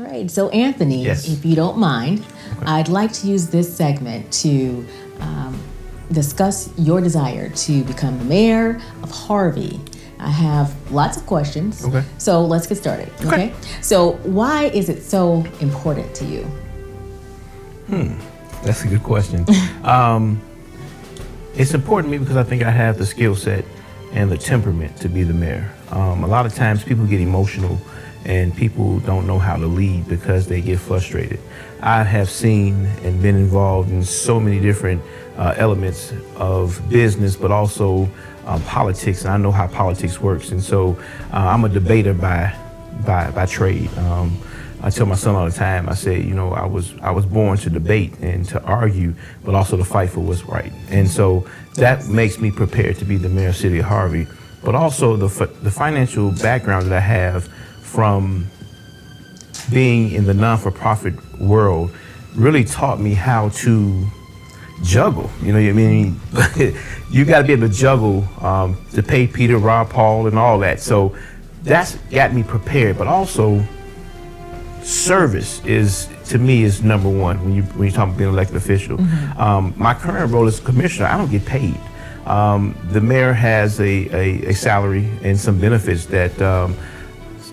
right. So, Anthony, Yes. if you don't mind, Okay. I'd like to use this segment to discuss your desire to become the mayor of Harvey. I have lots of questions. Okay. So, let's get started. Okay. So, why is it so important to you? That's a good question. It's important to me because I think I have the skill set and the temperament to be the mayor. A lot of times people get emotional and people don't know how to lead because they get frustrated. I have seen and been involved in so many different elements of business, but also politics, and I know how politics works. And so I'm a debater by trade. I tell my son all the time, I say, you know, I was born to debate and to argue, but also to fight for what's right. And so that makes me prepared to be the mayor of the city of Harvey. But also the financial background that I have from being in the non-for-profit world really taught me how to juggle. You know what I mean? You got to be able to juggle to pay Peter, Rob, Paul, and all that. So that's got me prepared. But also, service is, to me, is number one when you talk about being an elected official. My current role as commissioner, I don't get paid. The mayor has a salary and some benefits that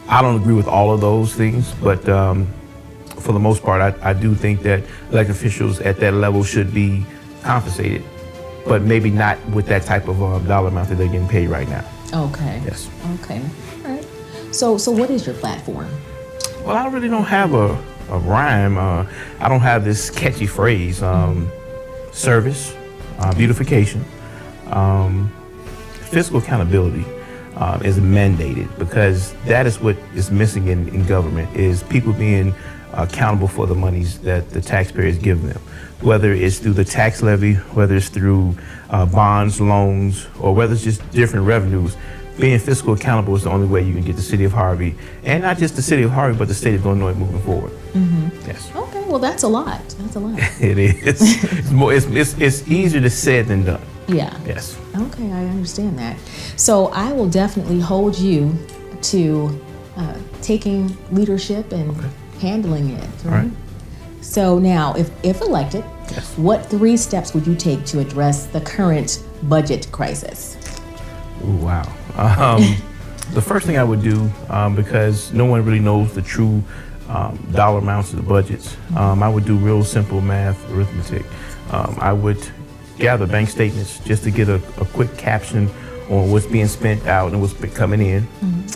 I don't agree with all of those things, but for the most part, I do think that elected officials at that level should be compensated, but maybe not with that type of dollar amount that they're getting paid right now. Okay. Yes. Okay. All right. So what is your platform? Well, I really don't have a rhyme. I don't have this catchy phrase. Service, beautification, fiscal accountability is mandated, because that is what is missing in government, is people being accountable for the monies that the taxpayers give them, whether it's through the tax levy, whether it's through bonds, loans, or whether it's just different revenues. Being fiscal accountable is the only way you can get the city of Harvey, and not just the city of Harvey, but the state of Illinois moving forward. Yes. Okay, well, that's a lot. That's a lot. It is. It's easier to say than done. Yeah. Yes. Okay, I understand that. So I will definitely hold you to taking leadership and handling it. All right. So now, if elected, Yes. what 3 steps would you take to address the current budget crisis? Ooh, wow. The first thing I would do, because no one really knows the true dollar amounts of the budgets, I would do real simple math, arithmetic. I would gather bank statements just to get a quick caption on what's being spent out and what's coming in.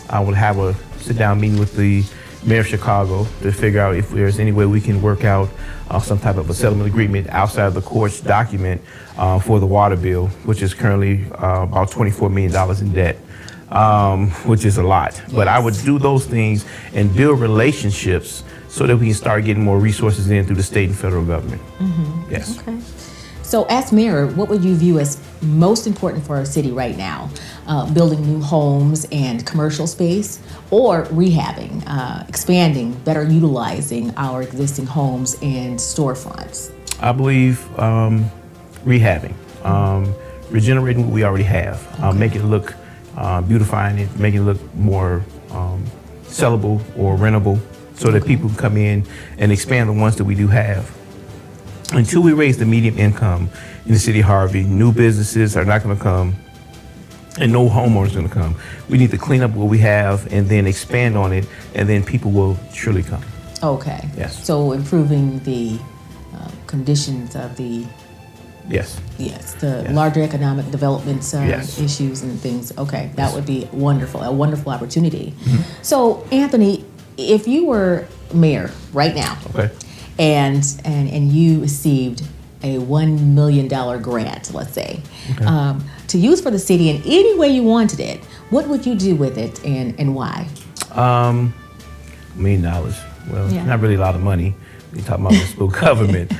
I would have a sit-down meeting with the mayor of Chicago to figure out if there's any way we can work out some type of a settlement agreement outside of the court's document for the water bill, which is currently about $24 million in debt, which is a lot. Yes. But I would do those things and build relationships so that we can start getting more resources in through the state and federal government. Yes. Okay. So as mayor, what would you view as most important for our city right now? Building new homes and commercial space, or rehabbing, expanding, better utilizing our existing homes and storefronts? I believe rehabbing, regenerating what we already have, making it look, beautifying it, making it look more sellable or rentable, so that people can come in and expand the ones that we do have. Until we raise the median income in the city of Harvey, new businesses are not going to come, and no homeowners are going to come. We need to clean up what we have and then expand on it, and then people will surely come. Okay. Yes. So improving the conditions of the Yes. larger economic developments Yes. issues and things. Okay, that would be wonderful, a wonderful opportunity. So, Anthony, if you were mayor right now, Okay. and you received a $1 million grant, let's say, to use for the city in any way you wanted it, what would you do with it, and why? $1 million. Well, Yeah. not really a lot of money. You're talking about municipal government.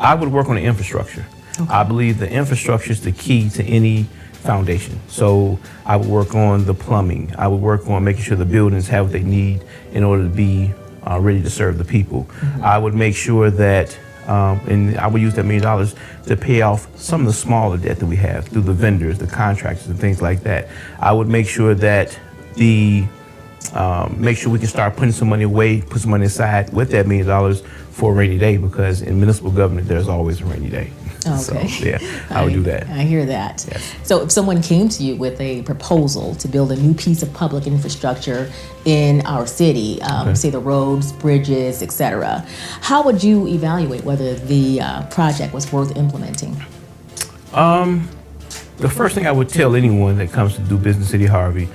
I would work on the infrastructure. Okay. I believe the infrastructure is the key to any foundation. So I would work on the plumbing. I would work on making sure the buildings have what they need in order to be ready to serve the people. I would make sure that, and I would use that $1 million to pay off some of the smaller debt that we have through the vendors, the contractors, and things like that. I would make sure that the make sure we can start putting some money away, put some money aside with that $1 million for a rainy day, because in municipal government, there's always a rainy day. Okay. So, yeah, I would do that. I hear that. Yes. So if someone came to you with a proposal to build a new piece of public infrastructure in our city, say the roads, bridges, etc., how would you evaluate whether the project was worth implementing? The first thing I would tell anyone that comes to do business in City of Harvey,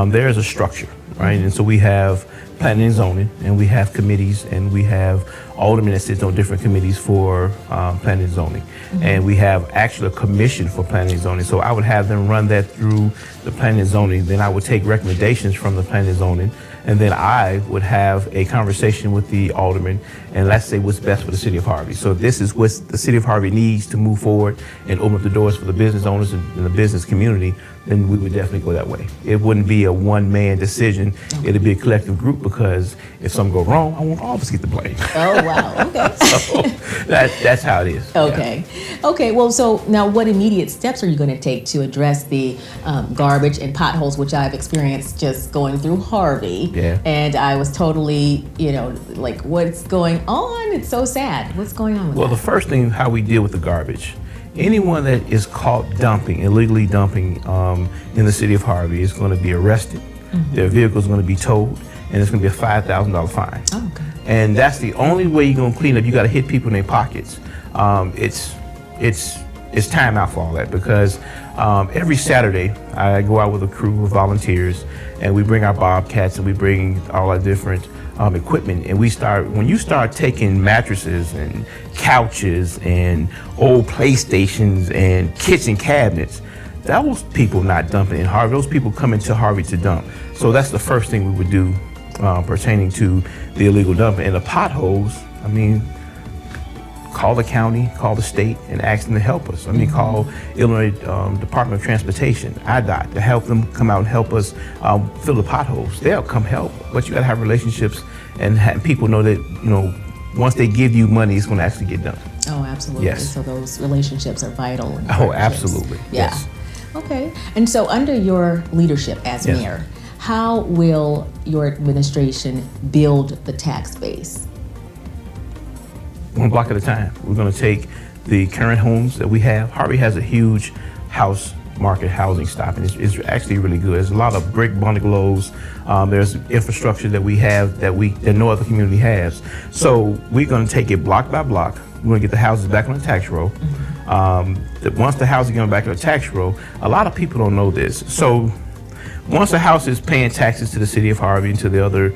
there is a structure, right? And so we have planning and zoning, and we have committees, and we have aldermen that sit on different committees for planning and zoning. And we have actually a commission for planning and zoning. So I would have them run that through the planning and zoning. Then I would take recommendations from the planning and zoning, and then I would have a conversation with the alderman, and let's say what's best for the city of Harvey. So this is what the city of Harvey needs to move forward and open up the doors for the business owners and the business community. Then we would definitely go that way. It wouldn't be a one-man decision. It'd be a collective group, because if something go wrong, I want all of us to get the blame. Oh, wow. Okay. So that's how it is. Okay. Yeah. Okay. Well, so now what immediate steps are you going to take to address the garbage and potholes, which I've experienced just going through Harvey? Yeah. And I was totally, like, what's going on? It's so sad. What's going on with Well, that? the first thing, how we deal with the garbage. Anyone that is caught illegally dumping in the city of Harvey is going to be arrested. Their vehicle is going to be towed, and it's going to be a $5,000 fine. Oh, okay. And that's the only way you're going to clean up. You got to hit people in their pockets. It's time out for all that, because every Saturday I go out with a crew of volunteers, and we bring our bobcats, and we bring all our different equipment, and when you start taking mattresses and couches and old PlayStations and kitchen cabinets, those people not dumping in Harvey. Those people coming to Harvey to dump. So that's the first thing we would do pertaining to the illegal dumping. And the potholes, I mean, call the county, call the state, and ask them to help us. I mean, call Illinois Department of Transportation, IDOT, to help them come out and help us fill the potholes. They'll come help, but you gotta have relationships and have people know that, once they give you money, it's gonna actually get done. Oh, absolutely. Yes. So those relationships are vital. Oh, absolutely. Yeah. Yes. Okay. And so under your leadership as Yes. mayor, how will your administration build the tax base? One block at a time. We're going to take the current homes that we have. Harvey has a huge house market housing stock, and it's actually really good. There's a lot of brick bungalows. There's infrastructure that we have that no other community has. So we're going to take it block by block. We're going to get the houses back on the tax roll. Once the houses get back on the tax roll, a lot of people don't know this. So once a house is paying taxes to the city of Harvey and to the other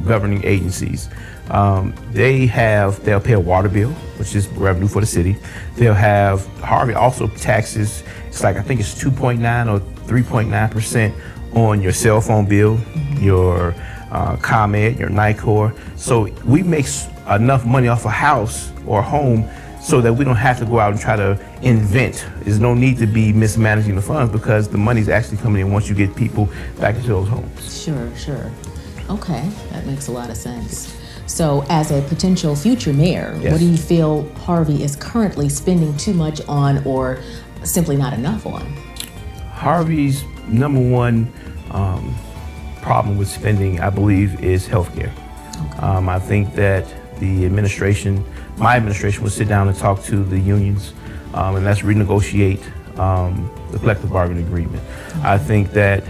governing agencies, they'll pay a water bill, which is revenue for the city. They'll have Harvey also taxes. It's like, I think it's 2.9 or 3.9% on your cell phone bill, your ComEd, your NICOR. So we make enough money off a house or a home so that we don't have to go out and try to invent. There's no need to be mismanaging the funds, because the money's actually coming in once you get people back into those homes. Sure. Okay, that makes a lot of sense. So as a potential future mayor, Yes. what do you feel Harvey is currently spending too much on, or simply not enough on? Harvey's number one problem with spending, I believe, is healthcare. Okay. I think that my administration will sit down and talk to the unions, and let's renegotiate the collective bargaining agreement. Okay. I think that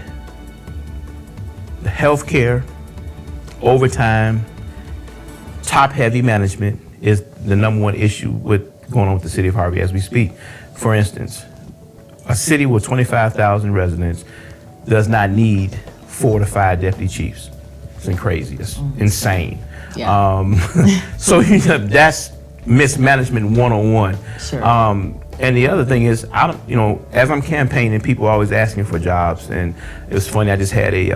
the healthcare, overtime, top-heavy management is the number one issue with going on with the city of Harvey as we speak. For instance, a city with 25,000 residents does not need 4 to 5 deputy chiefs. It's crazy. It's insane. Yeah. So that's mismanagement 101. Sure. And the other thing is, as I'm campaigning, people are always asking for jobs. And it was funny, I just had a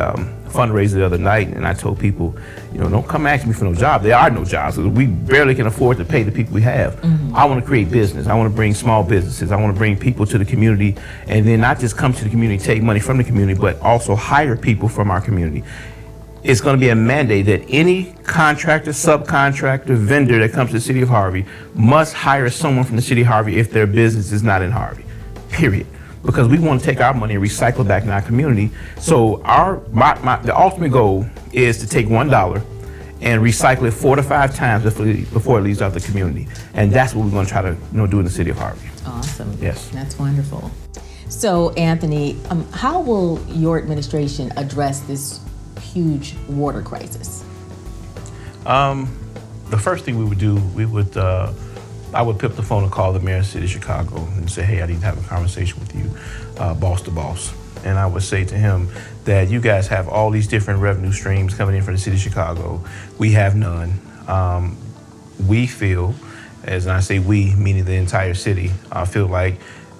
fundraiser the other night, and I told people, don't come ask me for no job. There are no jobs. We barely can afford to pay the people we have. I want to create business. I want to bring small businesses. I want to bring people to the community, and then not just come to the community, take money from the community, but also hire people from our community. It's going to be a mandate that any contractor, subcontractor, vendor that comes to the city of Harvey must hire someone from the city of Harvey if their business is not in Harvey, period. because we want to take our money and recycle it back in our community. So the ultimate goal is to take $1 and recycle it 4 to 5 times before it leaves out the community. And that's what we're going to try to do in the city of Harvey. Awesome. Yes. That's wonderful. So, Anthony, how will your administration address this huge water crisis? The first thing we would do, I would pick up the phone and call the mayor of the city of Chicago and say, hey, I need to have a conversation with you, boss to boss. And I would say to him that you guys have all these different revenue streams coming in from the city of Chicago. We have none. We feel, as I say we, meaning the entire city, I feel like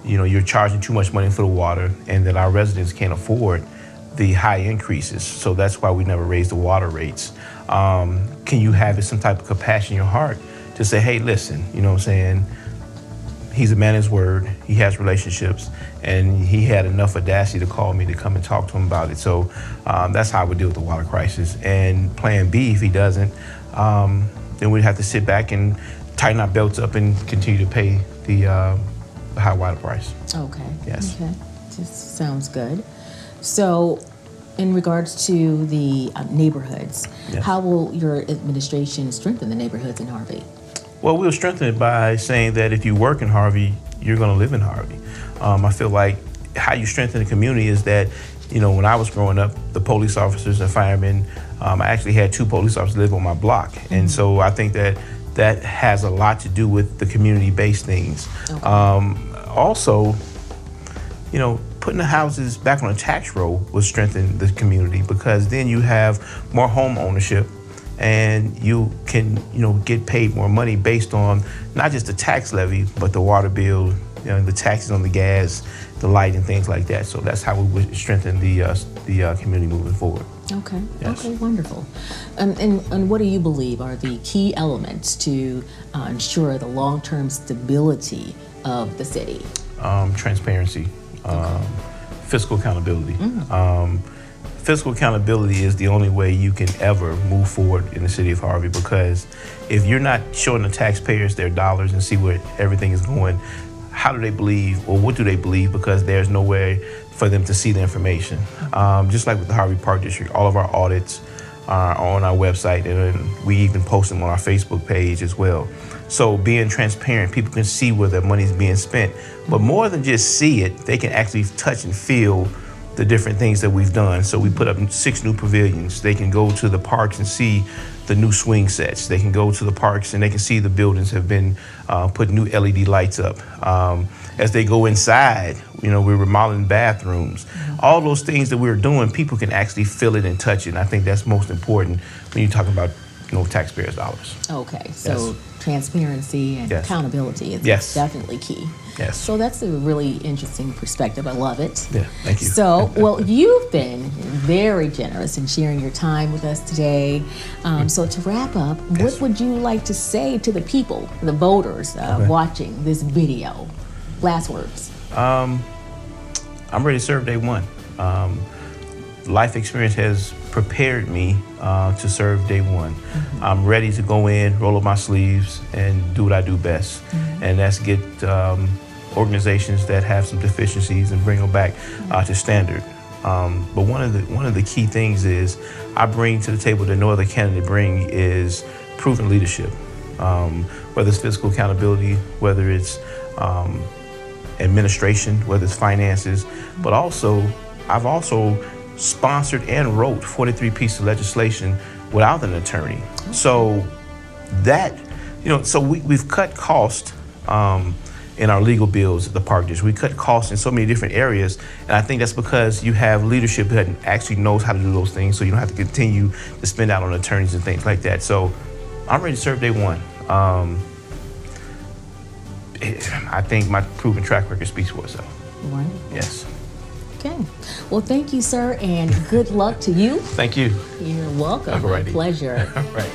you're charging too much money for the water and that our residents can't afford the high increases. So that's why we never raised the water rates. Can you have some type of compassion in your heart to say, hey, listen, you know what I'm saying? He's a man of his word, he has relationships, and he had enough audacity to call me to come and talk to him about it. So that's how I would deal with the water crisis. And plan B, if he doesn't, then we'd have to sit back and tighten our belts up and continue to pay the high water price. Okay. Yes. Okay. Just sounds good. So, in regards to the neighborhoods, yes. How will your administration strengthen the neighborhoods in Harvey? Well, we'll strengthen it by saying that if you work in Harvey, you're going to live in Harvey. I feel like how you strengthen the community is that, when I was growing up, the police officers and firemen, I actually had 2 police officers live on my block. Mm-hmm. And so I think that has a lot to do with the community-based things. Okay. Also, putting the houses back on a tax roll will strengthen the community, because then you have more home ownership and you can, get paid more money based on not just the tax levy, but the water bill, the taxes on the gas, the light, and things like that. So that's how we would strengthen the community moving forward. Okay. Yes. Okay. Wonderful. And what do you believe are the key elements to ensure the long-term stability of the city? Transparency. Okay. Fiscal accountability. Mm. Fiscal accountability is the only way you can ever move forward in the city of Harvey, because if you're not showing the taxpayers their dollars and see where everything is going, how do they believe, or what do they believe? Because there's no way for them to see the information. Just like with the Harvey Park District, all of our audits are on our website, and we even post them on our Facebook page as well. So being transparent, people can see where their money is being spent. But more than just see it, they can actually touch and feel the different things that we've done. So we put up 6 new pavilions. They can go to the parks and see the new swing sets. They can go to the parks and they can see the buildings have been put new LED lights up. As they go inside, we're remodeling bathrooms. Mm-hmm. All those things that we're doing, people can actually feel it and touch it. And I think that's most important when you're talking about taxpayers' dollars. Okay, so yes. Transparency and yes. accountability is yes. definitely key. Yes. So that's a really interesting perspective. I love it. Yeah, thank you. So, well, you've been very generous in sharing your time with us today. So to wrap up, yes. what would you like to say to the people, the voters watching this video? Last words. I'm ready to serve day one. Life experience has prepared me to serve day one. Mm-hmm. I'm ready to go in, roll up my sleeves, and do what I do best. Mm-hmm. And that's get organizations that have some deficiencies and bring them back to standard. But one of the key things is I bring to the table that no other candidate bring is proven leadership. Whether it's fiscal accountability, whether it's administration, whether it's finances, but I've also sponsored and wrote 43 pieces of legislation without an attorney. So that, we've cut costs in our legal bills at the Park District. We cut costs in so many different areas, and I think that's because you have leadership that actually knows how to do those things, so you don't have to continue to spend out on attorneys and things like that. So I'm ready to serve day one. I think my proven track record speaks for itself. Wonderful. Yes. Okay. Well, thank you, sir, and good luck to you. Thank you. You're welcome. Alrighty. My pleasure. All right.